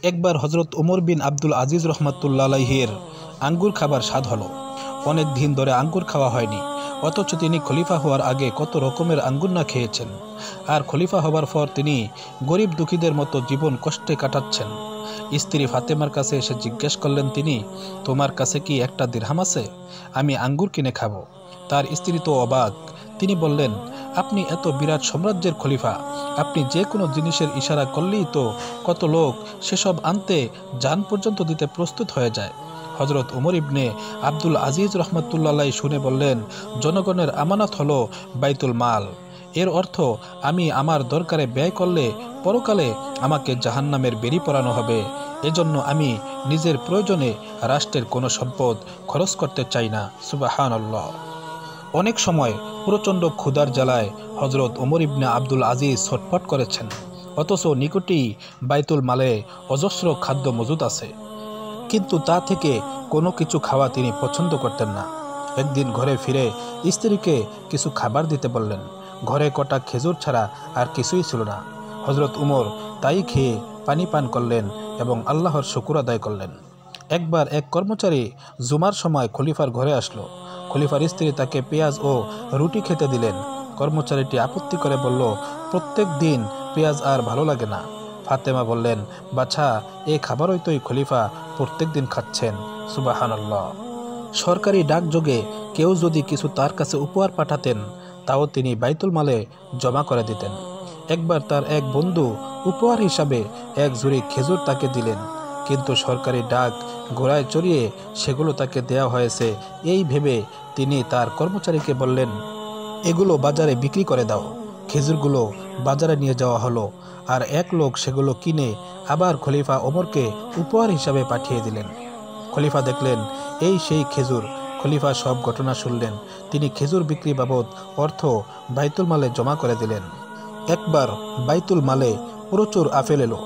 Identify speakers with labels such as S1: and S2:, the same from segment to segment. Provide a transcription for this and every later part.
S1: একবার হজরত ওমর বিন আব্দুল আজিজ রহমাতুল্লাহ আলাইহির আঙ্গুর খাবার স্বাদ হলো। অনেক দিন ধরে আঙ্গুর খাওয়া হয়নি, অথচ তিনি খলিফা হওয়ার আগে কত রকমের আঙ্গুর না খেয়েছেন। আর খলিফা হবার পর তিনি গরিব দুঃখীদের মতো জীবন কষ্টে কাটাচ্ছেন। স্ত্রী ফাতেমার কাছে এসে জিজ্ঞেস করলেন তিনি, তোমার কাছে কি একটা দিরহাম আছে? আমি আঙ্গুর কিনে খাবো। তার স্ত্রী তো অবাক। তিনি বললেন, আপনি এত বিরাট সাম্রাজ্যের খলিফা, আপনি যে কোনো জিনিসের ইশারা করলেই তো কত লোক সেসব আনতে জান পর্যন্ত দিতে প্রস্তুত হয়ে যায়। হজরত ওমর ইবনে আব্দুল আজিজ রহমতুল্লাহ শুনে বললেন, জনগণের আমানত হলো বাইতুল মাল। এর অর্থ আমি আমার দরকারে ব্যয় করলে পরকালে আমাকে জাহান্নামের বেড়ি পরানো হবে। এজন্য আমি নিজের প্রয়োজনে রাষ্ট্রের কোনো সম্পদ খরচ করতে চাই না। সুবহানাল্লাহ। অনেক সময় প্রচণ্ড ক্ষুধার জ্বালায় হজরত ওমর ইবনে আব্দুল আজিজ ছটফট করেছেন, অথচ নিকটেই বাইতুল মালে অজস্র খাদ্য মজুদ আছে, কিন্তু তা থেকে কোনো কিছু খাওয়া তিনি পছন্দ করতেন না। একদিন ঘরে ফিরে স্ত্রীকে কিছু খাবার দিতে বললেন। ঘরে কটা খেজুর ছাড়া আর কিছুই ছিল না। হজরত উমর তাই খেয়ে পানি পান করলেন এবং আল্লাহর শুকর আদায় করলেন। একবার এক কর্মচারী জুমার সময় খলিফার ঘরে আসলো। খলিফার স্ত্রী তাকে পেঁয়াজ ও রুটি খেতে দিলেন। কর্মচারীটি আপত্তি করে বলল, প্রত্যেক দিন পেঁয়াজ আর ভালো লাগে না। ফাতেমা বললেন, বাছা, এই খাবারই তোই খলিফা প্রত্যেক দিন খাচ্ছেন। সুবহানাল্লাহ। সরকারি ডাকযোগে কেউ যদি কিছু তার কাছে উপহার পাঠাতেন, তাও তিনি বাইতুল মালে জমা করে দিতেন। একবার তার এক বন্ধু উপহার হিসাবে এক ঝুড়ি খেজুর তাকে দিলেন, কিন্তু সরকারি ডাক ঘোড়ায় চড়িয়ে সেগুলো তাকে দেয়া হয়েছে এই ভেবে তিনি তার কর্মচারীকে বললেন, এগুলো বাজারে বিক্রি করে দাও। খেজুরগুলো বাজারে নিয়ে যাওয়া হলো, আর এক লোক সেগুলো কিনে আবার খলিফা ওমরকে উপহার হিসাবে পাঠিয়ে দিলেন। খলিফা দেখলেন এই সেই খেজুর। খলিফা সব ঘটনা শুনলেন। তিনি খেজুর বিক্রি বাবদ অর্থ বাইতুল মালে জমা করে দিলেন। একবার বাইতুল মালে প্রচুর আপেল এলো।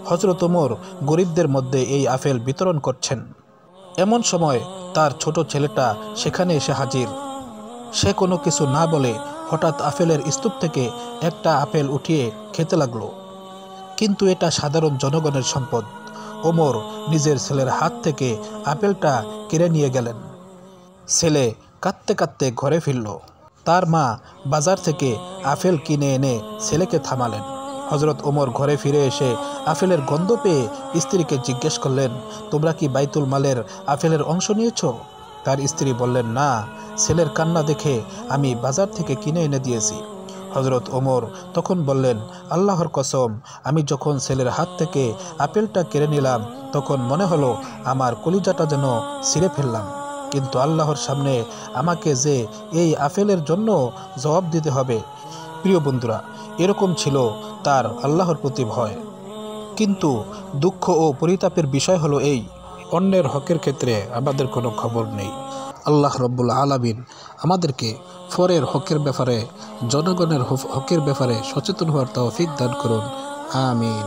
S1: হজরত ওমর গরিবদের মধ্যে এই আপেল বিতরণ করছেন। এমন সময় তার ছোট ছেলেটা সেখানে এসে হাজির। সে কোনো কিছু না বলে হঠাৎ আপেলের স্তূপ থেকে একটা আপেল উঠিয়ে খেতে লাগলো। কিন্তু এটা সাধারণ জনগণের সম্পদ। ওমর নিজের ছেলের হাত থেকে আপেলটা কেড়ে নিয়ে গেলেন। ছেলে কাঁদতে কাঁদতে ঘরে ফিরল। তার মা বাজার থেকে আপেল কিনে এনে ছেলেকে থামালেন। হজরত ওমর ঘরে ফিরে এসে আপেলের গন্ধ পেয়ে স্ত্রীকে জিজ্ঞেস করলেন, তোমরা কি বাইতুল মালের আপেলের অংশ নিয়েছ? তার স্ত্রী বললেন, না, ছেলের কান্না দেখে আমি বাজার থেকে কিনে এনে দিয়েছি। হজরত ওমর তখন বললেন, আল্লাহর কসম, আমি যখন ছেলের হাত থেকে আপেলটা কেড়ে নিলাম তখন মনে হলো আমার কলিজাটা যেন ছিঁড়ে ফেললাম। কিন্তু আল্লাহর সামনে আমাকে যে এই আপেলের জন্য জবাব দিতে হবে। প্রিয় বন্ধুরা, এরকম ছিল তার আল্লাহর প্রতি ভয়। কিন্তু দুঃখ ও পরিতাপের বিষয় হলো এই, অন্যের হকের ক্ষেত্রে আমাদের কোনো খবর নেই। আল্লাহ রব্বুল আলামিন আমাদেরকে পরের হকের ব্যাপারে, জনগণের হকের ব্যাপারে সচেতন হওয়ার তৌফিক দান করুন। আমিন।